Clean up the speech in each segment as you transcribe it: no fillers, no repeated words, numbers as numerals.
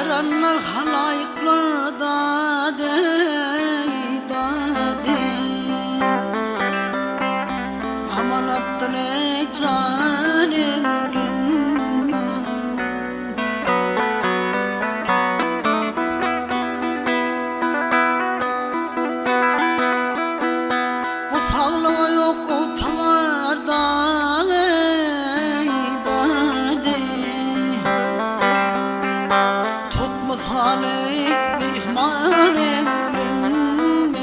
Yaranlar halayıklarda deybade aman attı ne canem o sağlığı yok o tavarda Salih mihman evlenmen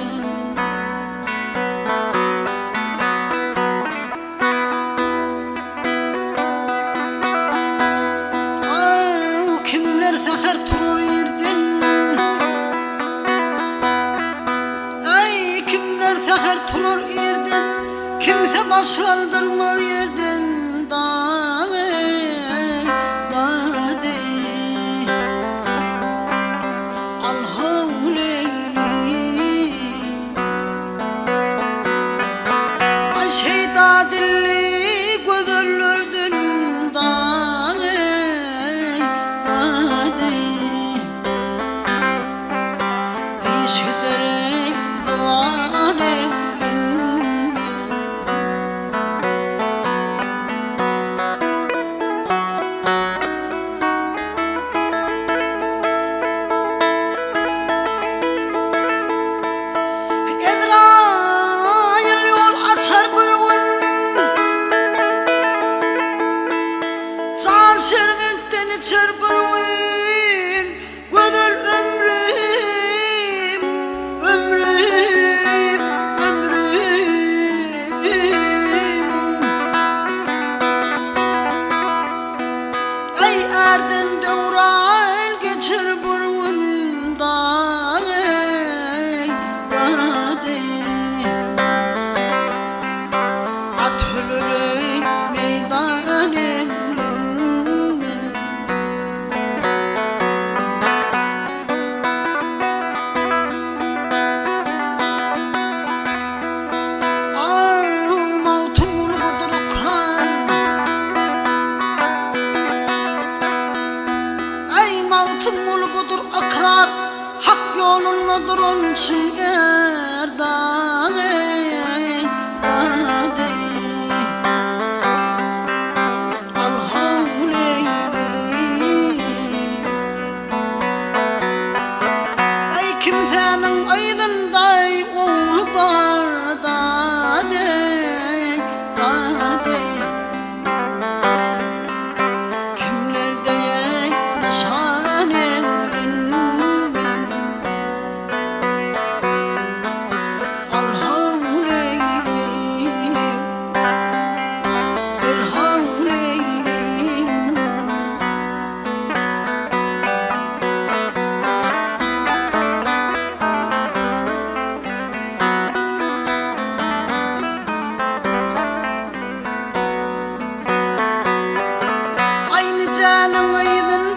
kimler seher turur yerden Ay kimler seher turur yerden Kimse baş kaldırmaz yerden Şeyda dilli gözülürdün Piş giderek zaman evlenmen Edrayıl yol açar Servetten içer bir oyun Gödül ömrüm, ömrüm, ömrüm Ay erden devran geçer burunda At ölürüm meydanın Mağtumul budur akrar Hak yolundadır onun için erdan Ay kimsenin aydınday oğlu barda Kimler diye nişan Aynı canım aydın